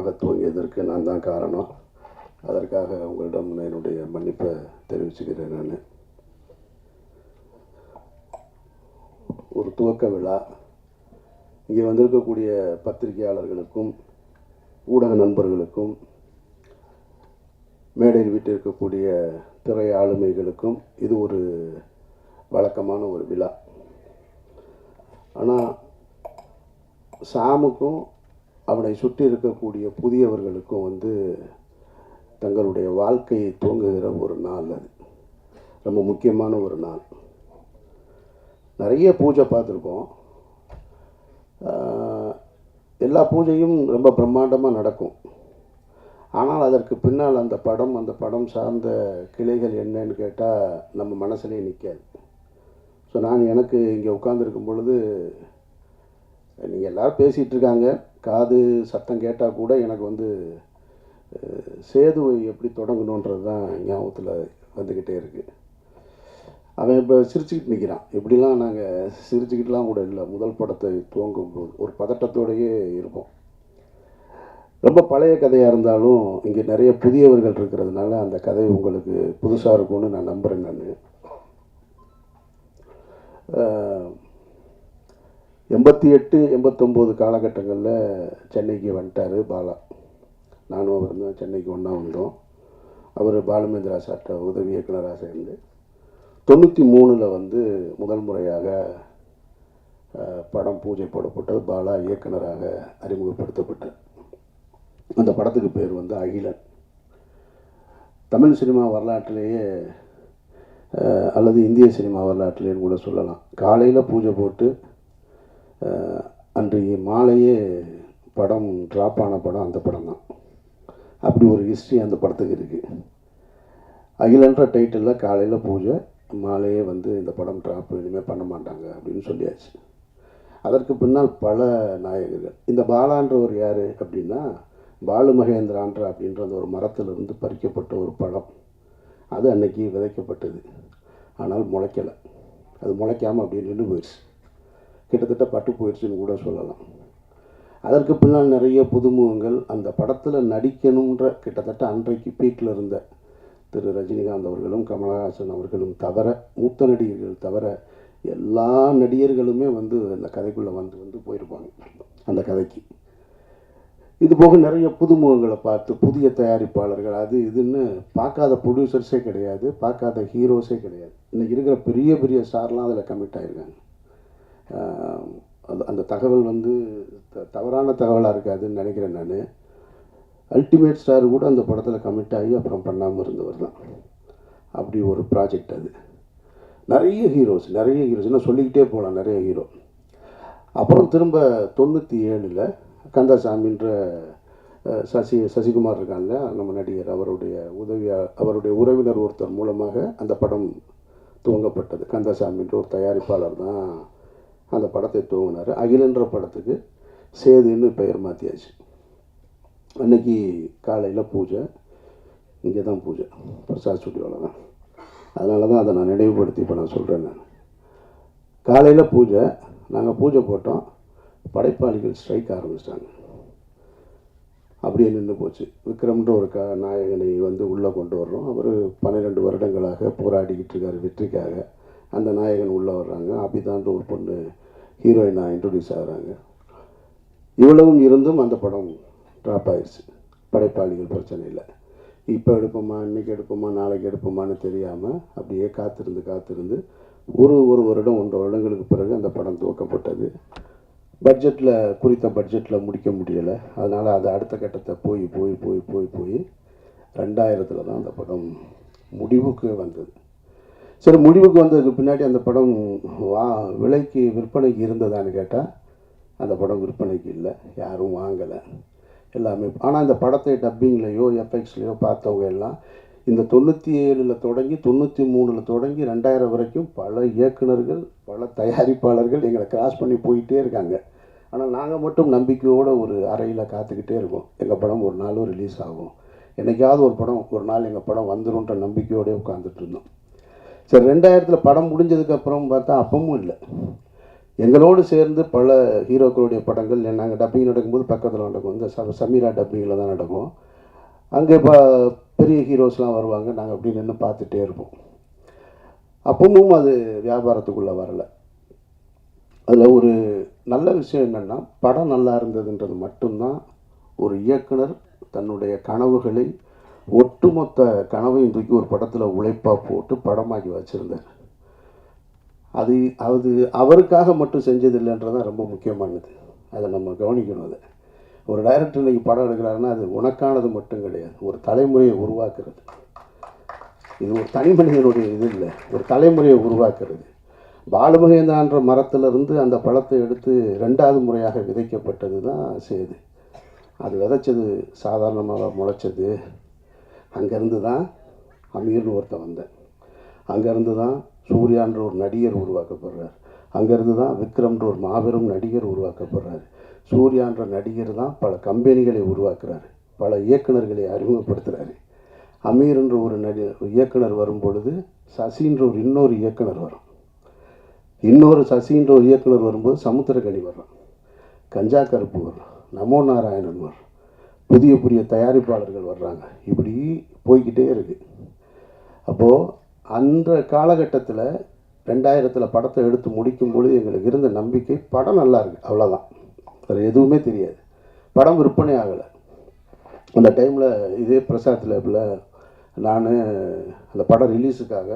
தாமதமாக துவங்கியதற்கு நான் தான் காரணம். அதற்காக உங்களிடம் என்னுடைய மன்னிப்பை தெரிவிச்சுக்கிறேன். நான் ஒரு துவக்க விழா இங்கே வந்திருக்கக்கூடிய பத்திரிகையாளர்களுக்கும் ஊடக நண்பர்களுக்கும் மேடையில் வீட்டிருக்கக்கூடிய திரை ஆளுமைகளுக்கும் இது ஒரு வழக்கமான ஒரு விழா. ஆனால் சாமுக்கும் அவனை சுற்றி இருக்கக்கூடிய புதியவர்களுக்கும் தங்களுடைய வாழ்க்கையை துவங்குகிற ஒரு நாள். அது ரொம்ப முக்கியமான ஒரு நாள். நிறைய பூஜை பார்த்துருக்கோம். எல்லா பூஜையும் ரொம்ப பிரம்மாண்டமாக நடக்கும். ஆனால் அதற்கு பின்னால் அந்த படம் சார்ந்த கிளைகள் என்னன்னு கேட்டால் நம்ம மனசுலேயே நிற்காது. ஸோ நான் எனக்கு இங்கே உட்காந்துருக்கும் பொழுது நீங்கள் எல்லோரும் பேசிகிட்டு இருக்காங்க, காது சத்தம் கேட்டால் கூட எனக்கு சேதுவை எப்படி தொடங்கணுன்றது தான் ஞாபகத்தில் வந்துக்கிட்டே இருக்குது. அவன் இப்போ சிரிச்சுக்கிட்டு நிற்கிறான். இப்படிலாம் நாங்கள் சிரிச்சுக்கிட்டுலாம் கூட இல்லை. முதல் படத்தை துவங்கும் போது ஒரு பதட்டத்தோடையே இருப்போம். ரொம்ப பழைய கதையாக இருந்தாலும் இங்கே நிறைய புதியவர்கள் இருக்கிறதுனால அந்த கதை உங்களுக்கு புதுசாக இருக்கும்னு நான் நம்புகிறேன். நான் 88, 89 காலகட்டங்களில் சென்னைக்கு வந்துட்டார் பாலா. நானும் அவர் தான் சென்னைக்கு ஒன்றா வந்தோம். அவர் பாலுமேந்திரா சார்ட்ட உதவி இயக்குனராக சேர்ந்து 93 முதல் முறையாக படம் பூஜை போடப்பட்டது. பாலா இயக்குனராக அறிமுகப்படுத்தப்பட்டார். அந்த படத்துக்கு பேர் அகிலன். தமிழ் சினிமா வரலாற்றிலேயே அல்லது இந்திய சினிமா வரலாற்றிலேன்னு கூட சொல்லலாம். காலையில் பூஜை போட்டு அன்றைய மாலையே படம் ட்ராப் ஆன படம் அந்த படம் தான். அப்படி ஒரு ஹிஸ்ட்ரி அந்த படத்துக்கு இருக்குது. அகிலன்ற டைட்டிலில் காலையில் பூஜை, மாலையே இந்த படம் ட்ராப் இனிமேல் பண்ண மாட்டாங்க அப்படின்னு சொல்லியாச்சு. அதற்கு பின்னால் பல நாயகர்கள். இந்த பாலான்றவர் யார் அப்படின்னா, பாலு மகேந்திரான்ற அப்படின்ற அந்த ஒரு மரத்திலிருந்து பறிக்கப்பட்ட ஒரு பழம். அது அன்னைக்கு விதைக்கப்பட்டது. ஆனால் முளைக்கலை. அது முளைக்காமல் அப்படியே நின்று போயிடுச்சு. கிட்டத்தட்ட பட்டு போயிடுச்சுன்னு கூட சொல்லலாம். அதற்கு பின்னால் நிறைய புதுமுகங்கள் அந்த படத்தில் நடிக்கணுன்ற கிட்டத்தட்ட அன்றைக்கு பீக்கில் இருந்த திரு ரஜினிகாந்த் அவர்களும் கமலஹாசன் அவர்களும் தவிர, மூத்த நடிகர்கள் தவிர எல்லா நடிகர்களுமே அந்த கதைக்குள்ளே போயிருப்பாங்க அந்த கதைக்கு. இது போக நிறைய புதுமுகங்களை பார்த்து புதிய தயாரிப்பாளர்கள் அது இதுன்னு பார்க்காத ப்ரொடியூசர்ஸே கிடையாது, பார்க்காத ஹீரோஸே கிடையாது. இன்றைக்கி இருக்கிற பெரிய பெரிய ஸ்டார்லாம் அதில் கமிட் ஆகிருக்காங்க. அந்த தகவல் தவறான தகவலாக இருக்காதுன்னு நினைக்கிறேன். நான் அல்டிமேட் ஸ்டார் கூட அந்த படத்தில் கமிட் ஆகி அப்புறம் பண்ணாமல் இருந்தவர் தான். அப்படி ஒரு ப்ராஜெக்ட் அது. நிறைய ஹீரோஸ் இன்னும் சொல்லிக்கிட்டே போகலாம். நிறைய ஹீரோ. அப்புறம் திரும்ப 97 கந்தசாமின்ற சசிகுமார் இருக்காங்க, நம்ம நடிகர். அவருடைய உறவினர் ஒருத்தர் மூலமாக அந்த படம் துவங்கப்பட்டது. கந்தசாமின்ற ஒரு தயாரிப்பாளர் தான் அந்த படத்தை துவங்கினார். அகிலன்ற படத்துக்கு சேதுன்னு பெயர் மாற்றியாச்சு. அன்னைக்கு காலையில் பூஜை, இங்கே தான் பூஜை, பிரசாத் ஸ்டுடியோவில் தான். அதனால தான் அதை நான் நினைவுபடுத்தி இப்போ நான் சொல்கிறேன். நான் காலையில் பூஜை, நாங்கள் பூஜை போட்டோம். படைப்பாளிகள் ஸ்ட்ரைக் ஆரம்பிச்சிட்டாங்க. அப்படியே நின்று போச்சு. விக்ரம்ன்ற ஒரு நாயகனை உள்ளே கொண்டு வர்றோம். அவர் 12 வருடங்களாக போராடிக்கிட்டு இருக்கார் வெற்றிக்காக. அந்த நாயகன் உள்ளே வர்றாங்க. அபிதான்ற ஒரு பொண்ணு ஹீரோயினாக இன்ட்ரடியூஸ் ஆகிறாங்க. இவ்வளவும் இருந்தும் அந்த படம் ட்ராப் ஆயிடுச்சு. படைப்பாளிகள் பிரச்சனை இல்லை. இப்போ எடுப்போமா, இன்றைக்கி எடுப்போமா, நாளைக்கு எடுப்போமான்னு தெரியாமல் அப்படியே காத்திருந்து ஒரு வருடம் 1 வருடங்களுக்கு பிறகு அந்த படம் துவக்கப்பட்டது. குறித்த பட்ஜெட்டில் முடிக்க முடியலை. அதனால் அது அடுத்த கட்டத்தை போய் 2000 தான் அந்த படம் முடிவுக்கு வந்தது. சரி, முடிவுக்கு வந்ததுக்கு பின்னாடி அந்த படம் விலைக்கு விற்பனைக்கு இருந்ததான்னு கேட்டால் அந்த படம் விற்பனைக்கு இல்லை, யாரும் வாங்கலை எல்லாமே. ஆனால் இந்த படத்தை டப்பிங்லேயோ எஃப்எக்ஸ்லேயோ பார்த்தவங்க எல்லாம் இந்த 97 தொடங்கி 93 தொடங்கி 2000 வரைக்கும் பல இயக்குனர்கள், பல தயாரிப்பாளர்கள் எங்களை கிராஸ் பண்ணி போயிட்டே இருக்காங்க. ஆனால் நாங்கள் மட்டும் நம்பிக்கையோடு ஒரு அறையில் காத்துக்கிட்டே இருக்கோம். எங்கள் படம் ஒரு நாளும் ரிலீஸ் ஆகும், என்றைக்காவது ஒரு நாள் எங்கள் படம் வந்துடும்ன்ற நம்பிக்கையோடய உட்காந்துட்டு இருந்தோம். சரி, 2000 படம் முடிஞ்சதுக்கப்புறம் பார்த்தா அப்பவும் இல்லை. எங்களோடு சேர்ந்து பல ஹீரோக்களுடைய படங்கள் நாங்கள் டப்பிங் நடக்கும்போது பக்கத்தில் நடக்கும். இந்த சமீரா டப்பிங்கில் தான் நடக்கும். அங்கே இப்போ பெரிய ஹீரோஸ்லாம் வருவாங்க, நாங்கள் அப்படி நின்று பார்த்துட்டே இருப்போம். அப்பவும் அது வியாபாரத்துக்குள்ளே வரலை. அதில் ஒரு நல்ல விஷயம் என்னென்னா, படம் நல்லா இருந்ததுன்றது மட்டும்தான் ஒரு இயக்குனர் தன்னுடைய கனவுகளை ஒட்டுமொத்த கனவையும் தூக்கி ஒரு படத்தில் உழைப்பாக போட்டு படமாக்கி வச்சுருந்தார். அது அது அவருக்காக மட்டும் செஞ்சதில்லைன்றதான் ரொம்ப முக்கியமானது. அதை நம்ம கவனிக்கணும். அதை ஒரு டைரக்டர் இன்றைக்கி படம் எடுக்கிறாருன்னா அது உனக்கானது மட்டும் கிடையாது, ஒரு தலைமுறையை உருவாக்குறது. இது ஒரு தனி மனிதனுடைய இது இல்லை, ஒரு தலைமுறையை உருவாக்குறது. பாலுமகேந்திரான்ற மரத்திலிருந்து அந்த பழத்தை எடுத்து 2வது முறையாக விதைக்கப்பட்டது தான் சேது. அது விதைச்சது சாதாரணமாக முளைச்சது. அங்கேருந்து தான் அமீர்னு ஒருத்தன் வந்தேன். அங்கேருந்து தான் சூர்யான்ற ஒரு நடிகர் உருவாக்கப்படுறார். அங்கேருந்து தான் விக்ரம்ன்ற ஒரு மாபெரும் நடிகர் உருவாக்கப்படுறார். சூர்யான்ற நடிகர் தான் பல கம்பெனிகளை உருவாக்குறாரு, பல இயக்குநர்களை அறிமுகப்படுத்துகிறாரு. அமீர்ன்ற ஒரு இயக்குனர் வரும் பொழுது சசின்ற ஒரு இன்னொரு இயக்குனர் வரும். இன்னொரு சசின்ற ஒரு இயக்குனர் வரும்போது சமுத்திரக்கனி வர்றான், கஞ்சா கருப்பு வர்றான், நமோ நாராயணன் வர்றான், புதிய புதிய தயாரிப்பாளர்கள் வர்றாங்க. இப்படி போய்கிட்டே இருக்குது. அப்போது அந்த காலகட்டத்தில் 2000 படத்தை எடுத்து முடிக்கும் பொழுது எங்களுக்கு இருந்த நம்பிக்கை படம் நல்லா இருக்குது, அவ்வளோதான். வேறு எதுவுமே தெரியாது. படம் விற்பனை ஆகலை. அந்த டைமில் இதே பிரசாத் லேபில் நான் அந்த படம் ரிலீஸுக்காக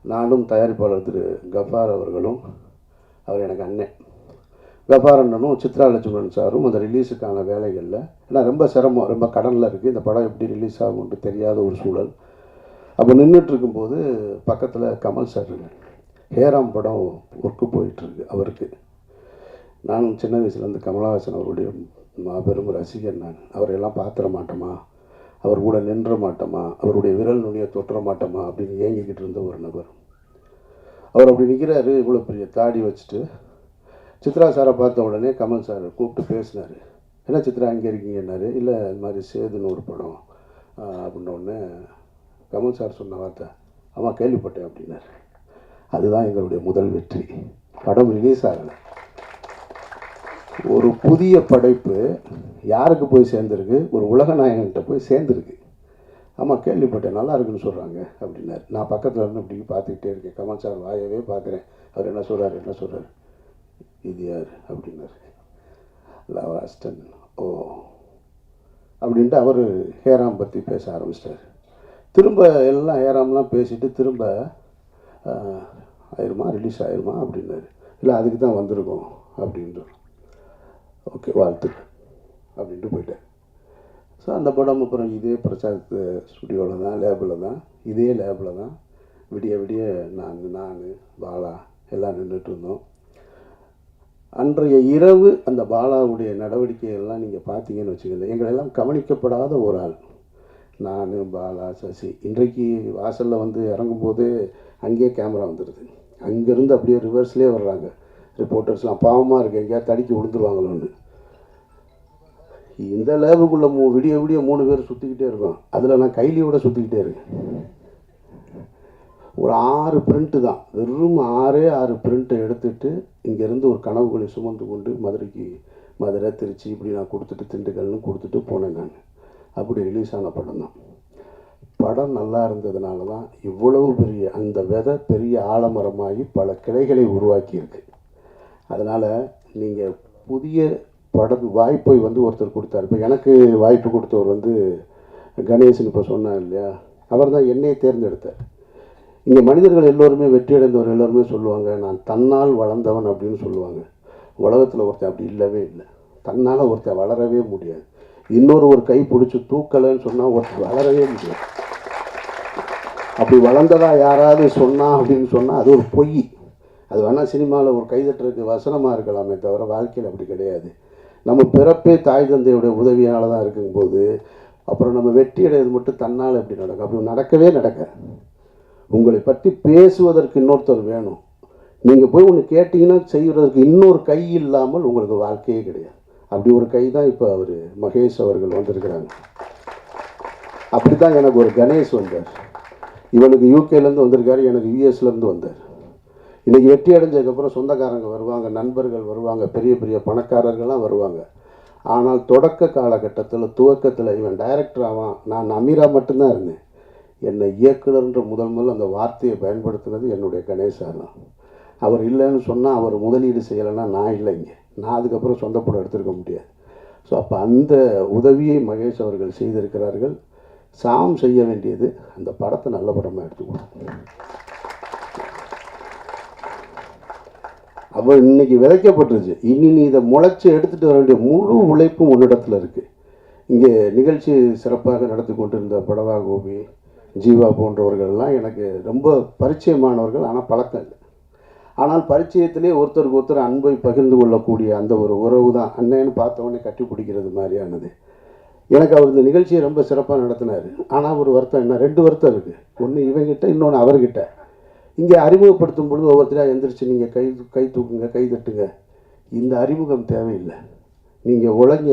நானும் தயாரிப்பாளர் திரு கஃபார் அவர்களும், அவர் எனக்கு அண்ணன் கஃபார் அண்ணனும் சித்ரா லட்சுமணன் சாரும் அந்த ரிலீஸுக்கான வேலைகளில், ஏன்னா ரொம்ப சிரமம், ரொம்ப கடனில் இருக்குது, இந்த படம் எப்படி ரிலீஸ் ஆகும்னு தெரியாத ஒரு சூழல். அப்போ நின்றுட்டுருக்கும்போது பக்கத்தில் கமல் சார் ஹேராம் படம் ஒர்க்கு போயிட்டுருக்கு அவருக்கு. நான் சின்ன வயசுலேருந்து கமலஹாசன் அவருடைய மாபெரும் ரசிகர். நான் அவரையெல்லாம் பார்த்துட மாட்டோமா, அவர் கூட நின்ற மாட்டோமா, அவருடைய விரல் நுனியை தொட்டுற மாட்டோமா அப்படின்னு ஏங்கிக்கிட்டு இருந்த ஒரு நபர். அவர் அப்படி நிற்கிறாரு, இவ்வளோ பெரிய தாடி வச்சுட்டு. சித்ரா சாரை பார்த்த உடனே கமல் சார் கூப்பிட்டு பேசினார். என்ன சித்ரா அங்கே இருக்கீங்கன்னாரு. இல்லை இது மாதிரி சேதுன்னு ஒரு படம் அப்படின்னோடனே கமல் சார் சொன்ன வார்த்தை, ஆமாம் கேள்விப்பட்டேன் அப்படின்னாரு. அதுதான் எங்களுடைய முதல் வெற்றி. படம் ரிலீஸ் ஆகலை. ஒரு புதிய படைப்பு யாருக்கு போய் சேர்ந்துருக்கு, ஒரு உலக நாயகன்கிட்ட போய் சேர்ந்துருக்கு. ஆமாம் கேள்விப்பட்டேன், நல்லா இருக்குன்னு சொல்கிறாங்க அப்படின்னாரு. நான் பக்கத்தில் இருந்து இப்படி பார்த்துக்கிட்டே இருக்கேன். கமல் சார் வாயவே பார்க்குறேன். அவர் என்ன சொல்கிறார், இது யார் அப்படின்னாரு. லவாஸ்டன். ஓ அப்படின்ட்டு அவர் ஹேராம் பற்றி பேச ஆரம்பிச்சிட்டார். திரும்ப எல்லாம் ஹேராம்லாம் பேசிவிட்டு திரும்ப ஆயிருமா, ரிலீஸ் ஆயிருமா அப்படின்னாரு. இல்லை அதுக்கு தான் வந்திருக்கோம் அப்படின்ற. ஓகே வாழ்த்துக்கு அப்படின்ட்டு போயிட்டேன். ஸோ அந்த படம் அப்புறம் இதே பிரசாத் ஸ்டுடியோவில் தான், லேபில் தான், இதே லேபில் தான் விடிய விடிய நான் பாலா எல்லாம் நின்றுட்டு இருந்தோம். அன்றைய இரவு அந்த பாலாவுடைய நடவடிக்கைகள்லாம் நீங்கள் பார்த்தீங்கன்னு வச்சுக்கோங்க, எங்களெல்லாம் கவனிக்கப்படாத ஒரு ஆள். நான், பாலா, சசி. இன்றைக்கு வாசலில் வந்து இறங்கும்போது அங்கேயே கேமரா வந்துடுது. அங்கேருந்து அப்படியே ரிவர்ஸ்லேயே வர்றாங்க ரிப்போர்ட்டர்ஸ்லாம். பாவமாக இருக்குது, எங்கேயாவது தடிக்கி விழுந்துருவாங்களோன்னு. இந்த லேபுக்குள்ளே விடிய விடிய 3 பேர் சுற்றிக்கிட்டே இருக்கோம். அதில் நான் கைலியோட சுற்றிக்கிட்டே இருக்கேன். ஒரு 6 பிரிண்ட்டு தான், வெறும் 6 பிரிண்ட்டை எடுத்துகிட்டு இங்கேருந்து ஒரு கனவுகளை சுமந்து கொண்டு மதுரை, திருச்சி இப்படி நான் கொடுத்துட்டு திண்டுக்கல்னு கொடுத்துட்டு போனேன். நான் அப்படி ரிலீஸ் ஆன படம் தான். படம் நல்லா இருந்ததுனால தான் இவ்வளவு பெரிய அந்த விதை பெரிய ஆலமரமாகி பல கிளைகளை உருவாக்கியிருக்கு. அதனால் நீங்கள் புதிய வாய்ப்பை வந்து ஒருத்தர் கொடுத்தார். இப்போ எனக்கு வாய்ப்பு கொடுத்தவர் வந்து கணேசன் இப்போ சொன்னார் இல்லையா, அவர் தான் என்னையை தேர்ந்தெடுத்தார். இங்கே மனிதர்கள் எல்லோருமே வெற்றி அடைந்தவர் எல்லோருமே சொல்லுவாங்க, நான் தன்னால் வளர்ந்தவன் அப்படின்னு சொல்லுவாங்க. உலகத்தில் ஒருத்தன் அப்படி இல்லவே இல்லை. தன்னால் ஒருத்தன் வளரவே முடியாது. ஒரு கை பிடிச்சி தூக்கலைன்னு சொன்னால் ஒருத்தர் வளரவே முடியாது. அப்படி வளர்ந்ததா யாராவது சொன்னா அப்படின்னு சொன்னால் அது ஒரு பொய். அது வேணால் சினிமாவில் ஒரு கைதட்டுறதுக்கு வசனமாக இருக்கலாமே தவிர வாழ்க்கையில் அப்படி கிடையாது. நம்ம பிறப்பே தாய் தந்தையோட உதவியால் தான் இருக்கும்போது அப்புறம் நம்ம வெற்றி அடைவது மட்டும் தன்னால் எப்படி நடக்கும்? அப்படி நடக்க உங்களை பற்றி பேசுவதற்கு இன்னொருத்தர் வேணும். நீங்கள் போய் ஒன்று கேட்டிங்கன்னா செய்கிறதுக்கு இன்னொரு கை இல்லாமல் உங்களுக்கு வாழ்க்கையே கிடையாது. அப்படி ஒரு கை தான் இப்போ அவர் மகேஷ் அவர்கள் வந்திருக்கிறாங்க. அப்படி தான் எனக்கு ஒரு கணேஷ் வந்தார். இவனுக்கு யூகேலேருந்து வந்திருக்காரு, எனக்கு யூஎஸ்லேருந்து வந்தார். இன்றைக்கி வெற்றி அடைஞ்சதுக்கப்புறம் சொந்தக்காரங்க வருவாங்க, நண்பர்கள் வருவாங்க, பெரிய பெரிய பணக்காரர்கள்லாம் வருவாங்க. ஆனால் தொடக்க காலகட்டத்தில் துவக்கத்தில் இவன் டைரக்டர் ஆவான், நான் அமீரா மட்டும்தான் இருந்தேன். என்னை இயக்குனர்ன்ற முதல் அந்த வார்த்தையை பயன்படுத்தினது என்னுடைய கணேசா தான். அவர் இல்லைன்னு சொன்னால், அவர் முதலீடு செய்யலைன்னா நான் இல்லைங்க, நான் அதுக்கப்புறம் சொந்த படம் எடுத்திருக்க முடியாது. ஸோ அப்போ அந்த உதவியை மகேஷ் அவர்கள் செய்திருக்கிறார்கள். சாம் செய்ய வேண்டியது அந்த படத்தை நல்ல படமாக எடுத்துக்கணும். அவள் இன்னைக்கு விதைக்கப்பட்டுருச்சு, இனி நீ இதை முளைச்சி எடுத்துகிட்டு வர வேண்டிய முழு உழைப்பும் உன்னிடத்தில் இருக்குது. இங்கே நிகழ்ச்சி சிறப்பாக நடத்தி கொண்டிருந்த படவா கோபி, ஜீவா போன்றவர்கள்லாம் எனக்கு ரொம்ப பரிச்சயமானவர்கள், ஆனால் பழக்கம் இல்லை. ஆனால் பரிச்சயத்திலே ஒருத்தருக்கு ஒருத்தர் அன்பை பகிர்ந்து கொள்ளக்கூடிய அந்த ஒரு உறவு தான் அண்ணன்னு பார்த்தவொடனே கட்டி பிடிக்கிறது மாதிரியானது. எனக்கு அவர் இந்த நிகழ்ச்சியை ரொம்ப சிறப்பாக நடத்தினார். ஆனால் ஒரு வருத்தம் என்ன, 2 வருத்தம் இருக்குது. ஒன்று இவங்கிட்ட, இன்னொன்று அவர்கிட்ட. இங்கே அறிமுகப்படுத்தும் பொழுது ஒவ்வொருத்தராக எந்திரிச்சு நீங்கள் கை தூக்குங்க, கை தட்டுங்க. இந்த அறிமுகம் தேவையில்லை. நீங்கள் உழைங்க,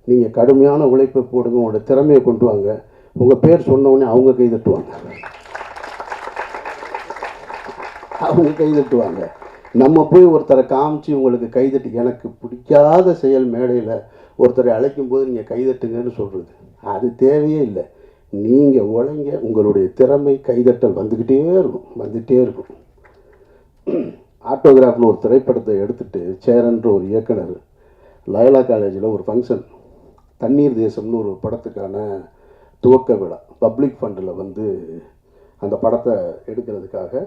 நீங்கள் கடுமையான உழைப்பை போடுங்க, உங்களோட திறமையை கொண்டு வாங்க. உங்கள் பேர் சொன்னோடனே அவங்க கை தட்டுவாங்க, அவங்க கை தட்டுவாங்க. நம்ம போய் ஒருத்தரை காமிச்சு உங்களுக்கு கைதட்டி, எனக்கு பிடிக்காத செயல் மேடையில் ஒருத்தரை அழைக்கும் போது நீங்கள் கைதட்டுங்கன்னு சொல்கிறது அது தேவையே இல்லை. நீங்கள் உழைங்க, உங்களுடைய திறமை கைதட்டல் வந்துக்கிட்டே இருக்கும், வந்துகிட்டே இருக்கும். ஆட்டோகிராஃப்னு ஒரு திரைப்படத்தை எடுத்துகிட்டு சேரன்ற ஒரு இயக்குனர் லயலா காலேஜில் ஒரு ஃபங்க்ஷன், தண்ணீர் தேசம்னு ஒரு படத்துக்கான துவக்க விழா, பப்ளிக் ஃபண்டில் வந்து அந்த படத்தை எடுக்கிறதுக்காக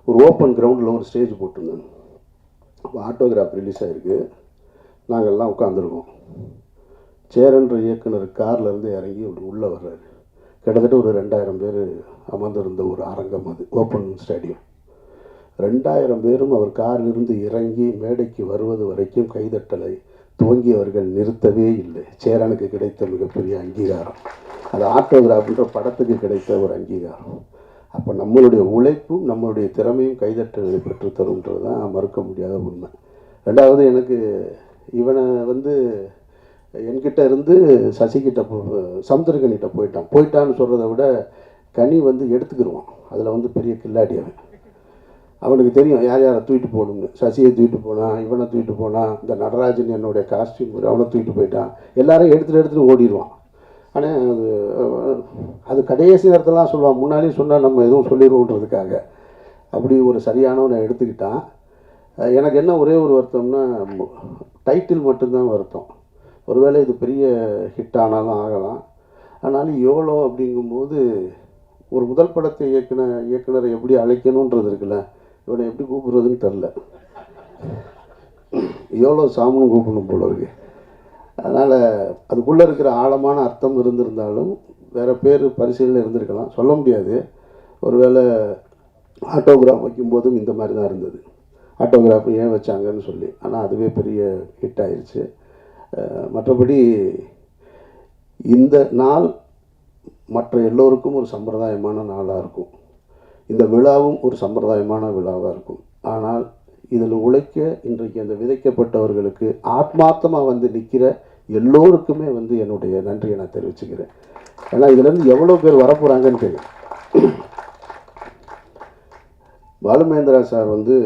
ஒரு ஓப்பன் கிரவுண்டில் ஒரு ஸ்டேஜ் போட்டிருந்தாங்க. அப்போ ஆட்டோகிராஃப் ரிலீஸ் ஆகிருக்கு. நாங்கள்லாம் உட்காந்துருக்கோம். சேரன்ற இயக்குனர் கார்லேருந்து இறங்கி அப்படி உள்ளே வர்றாரு. கிட்டத்தட்ட ஒரு 2000 பேர் அமர்ந்திருந்த ஒரு அரங்கம், அது ஓப்பன் ஸ்டேடியம். 2000 பேரும் அவர் காரிலிருந்து இறங்கி மேடைக்கு வருவது வரைக்கும் கைதட்டலை துவங்கியவர்கள் நிறுத்தவே இல்லை. சேரனுக்கு கிடைத்த மிகப்பெரிய அங்கீகாரம் அது, ஆட்டோகிராஃப்ன்ற படத்துக்கு கிடைத்த ஒரு அங்கீகாரம். அப்போ நம்மளுடைய உழைப்பும் நம்மளுடைய திறமையும் கைதட்டலை பெற்றுத்தரும்ன்றது தான் மறுக்க முடியாத உண்மை. ரெண்டாவது, எனக்கு இவனை வந்து என்கிட்ட இருந்து சசிகிட்ட சமுத்திரக்கனிகிட்ட போயிட்டான்னு சொல்கிறத விட கனி வந்து எடுத்துக்கிடுவான். அதில் வந்து பெரிய கில்லாடி அவன். அவனுக்கு தெரியும் யார் யாரை தூக்கிட்டு போகணும்னு. சசியை தூக்கிட்டு போனான், இவனை தூக்கிட்டு போனான், இந்த நடராஜன் என்னுடைய காஸ்டியூம் அவனை தூக்கிட்டு போயிட்டான். எல்லாரையும் எடுத்துகிட்டு ஓடிடுவான். ஆனால் அது கடைசி நேரத்திலாம் சொல்லுவான், முன்னாடியே சொன்னால் நம்ம எதுவும் சொல்லிடுவோன்றதுக்காக. அப்படி ஒரு சரியானவனை எடுத்துக்கிட்டான். எனக்கு என்ன ஒரே ஒரு வருத்தம்னா, டைட்டில் மட்டும்தான் வருத்தம். ஒருவேளை இது பெரிய ஹிட் ஆனாலும் ஆகலாம். ஆனாலும் யோலோ அப்படிங்கும்போது ஒரு முதல் படத்தை இயக்குனரை எப்படி அழைக்கணுன்றது இருக்குல்ல, இவனை எப்படி கூப்பிடுறதுன்னு தெரில. யோலோ சாமுன்னு கூப்பிடணும் போல இருக்கு. அதனால் அதுக்குள்ளே இருக்கிற ஆழமான அர்த்தம் இருந்திருந்தாலும் வேறு பேர் பரிசீலனை இருந்திருக்கலாம், சொல்ல முடியாது. ஒருவேளை ஆட்டோகிராஃப் வைக்கும்போதும் இந்த மாதிரி தான் இருந்தது. ஆட்டோகிராஃப் ஏன் வச்சாங்கன்னு சொல்லி. ஆனால் அதுவே பெரிய ஹிட் ஆயிடுச்சு. மற்றபடி இந்த நாள் மற்ற எல்லோருக்கும் ஒரு சம்பிரதாயமான நாளாக இருக்கும். இந்த விழாவும் ஒரு சம்பிரதாயமான விழாவாக இருக்கும். ஆனால் இதில் உழைக்க இன்றைக்கு அந்த விதைக்கப்பட்டவர்களுக்கு ஆத்மார்த்தமாக வந்து நிற்கிற எல்லோருக்குமே வந்து என்னுடைய நன்றியை நான் தெரிவிச்சுக்கிறேன். ஏன்னா இதுலேருந்து எவ்வளோ பேர் வரப்போகிறாங்கன்னு தெரியும். பாலுமகேந்திரா சார் வந்து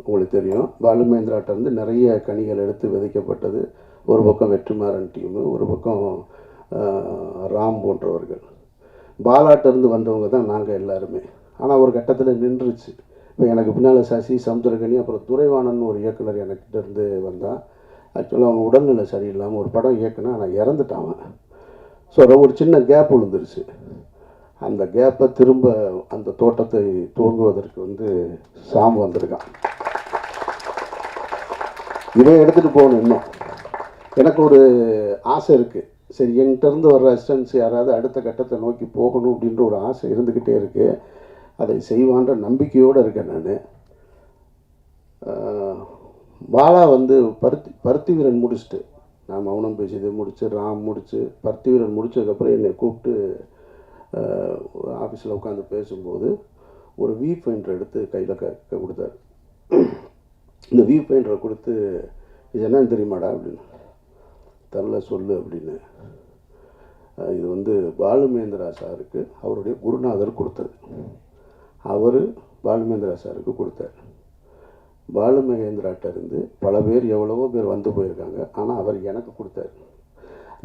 உங்களுக்கு தெரியும், பாலுமகேந்திராட்ட வந்து நிறைய கனிகள் எடுத்து விதைக்கப்பட்டது. ஒரு பக்கம் வெற்றிமாறன் டீமு, ஒரு பக்கம் ராம் போன்றவர்கள். பாலாட்டிருந்து வந்தவங்க தான் நாங்கள் எல்லாருமே. ஆனால் ஒரு கட்டத்தில் நின்றுச்சு. இப்போ எனக்கு பின்னால் சசி, சமுத்திரகனி, அப்புறம் துரைவாணன் ஒரு இயக்குனர் எனக்கிட்ட இருந்து வந்தான். ஆக்சுவலாக அவங்க உடல்நிலை சரியில்லாமல் ஒரு படம் இயக்குனா நான் இறந்துட்டான். ஸோ ஒரு சின்ன கேப் விழுந்துருச்சு. அந்த கேப்பை திரும்ப அந்த தோட்டத்தை துவங்குவதற்கு வந்து சாம் வந்திருக்கான். இதை எடுத்துகிட்டு போகணும். இன்னும் எனக்கு ஒரு ஆசை இருக்குது. சரி, என்கிட்டருந்து வர்ற அசிஸ்டன்ஸ் யாராவது அடுத்த கட்டத்தை நோக்கி போகணும் அப்படின்ற ஒரு ஆசை இருந்துக்கிட்டே இருக்குது. அதை செய்வான்ற நம்பிக்கையோடு இருக்கேன் நான். பாலா வந்து பருத்தி வீரன் முடிச்சுட்டு, நான் மௌனம் பேசியதை முடிச்சு, ராம் முடிச்சு, பருத்தி வீரன் முடிச்சதுக்கப்புறம் என்னை கூப்பிட்டு ஆஃபீஸில் உட்காந்து பேசும்போது ஒரு வி ஃபைண்டர் எடுத்து கையில் கொடுத்தாரு. இந்த வி ஃபைண்டரை கொடுத்து, இது என்னன்னு தெரியுமாடா அப்படின்னு. தெரில, சொல்லு அப்படின்னு. இது வந்து பாலுமகேந்திரா சாருக்கு அவருடைய குருநாதர் கொடுத்தது. அவர் பாலுமகேந்திரா சாருக்கு கொடுத்தார். பாலுமகேந்திராட்ட இருந்து பல பேர் எவ்வளவோ பேர் வந்து போயிருக்காங்க. ஆனால் அவர் எனக்கு கொடுத்தார்.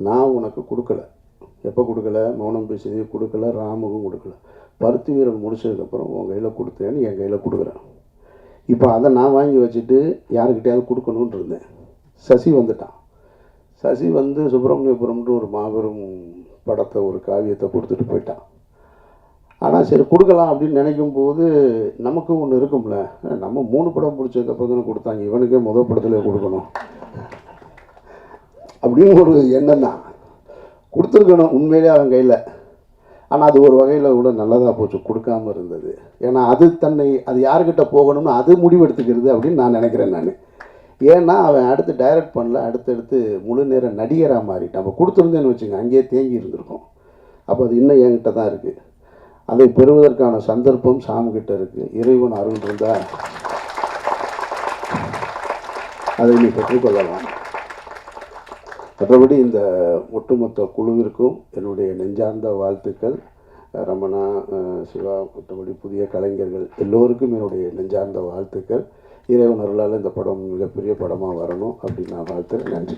நான் உனக்கு கொடுக்கல. எப்போ கொடுக்கல? மௌனம் பேசியதே கொடுக்கல, ராமுக்கும் கொடுக்கல. பருத்தி வீரன் முடிச்சதுக்கப்புறம் உன் கையில் கொடுத்தேன்னு என் கையில் கொடுக்குறேன். இப்போ அதை நான் வாங்கி வச்சுட்டு யாருக்கிட்டையாவது கொடுக்கணுன்னு இருந்தேன். சசி வந்துட்டான். சசி வந்து சுப்பிரமணியபுரம்ன்ற ஒரு மாபெரும் படத்தை, ஒரு காவியத்தை கொடுத்துட்டு போயிட்டான். ஆனால் சரி கொடுக்கலாம் அப்படின்னு நினைக்கும் போது நமக்கும் ஒன்று இருக்கும்ல, நம்ம 3 படம் பிடிச்சதுக்கப்புறம் தானே கொடுத்தாங்க, இவனுக்கே முதல் படத்தில் கொடுக்கணும் அப்படின்னு ஒரு எண்ணம் தான். கொடுத்துருக்கணும் உண்மையிலே அவன் கையில். ஆனால் அது ஒரு வகையில் கூட நல்லதாக போச்சு கொடுக்காமல் இருந்தது. ஏன்னா அது யாருக்கிட்ட போகணும்னு அது முடிவெடுத்துக்கிறது அப்படின்னு நான் நினைக்கிறேன். நான் ஏன்னா அவன் அடுத்து டைரக்ட் பண்ணல, அடுத்தடுத்து முழு நேர நடிகராக மாறிட்டான். அப்போ கொடுத்துருந்தேன்னு வச்சுங்க, அங்கேயே தேங்கி இருந்திருக்கும். அப்போ அது இன்னும் என்கிட்ட தான் இருக்குது. அதை பெறுவதற்கான சந்தர்ப்பம் சாமிக்கிட்ட இருக்குது. இறைவன் அருள் இருந்தால் அதை நீ பெற்றுக்கொள்ளலாம். மற்றபடி இந்த ஒட்டுமொத்த குழுவிற்கும் என்னுடைய நெஞ்சார்ந்த வாழ்த்துக்கள். ரமணா, சிவா, மற்றபடி புதிய கலைஞர்கள் எல்லோருக்கும் என்னுடைய நெஞ்சார்ந்த வாழ்த்துக்கள். இறைவன் அருளால் இந்த படம் மிகப்பெரிய படமாக வரணும் அப்படின்னு நான் வாழ்த்துறேன். நன்றி.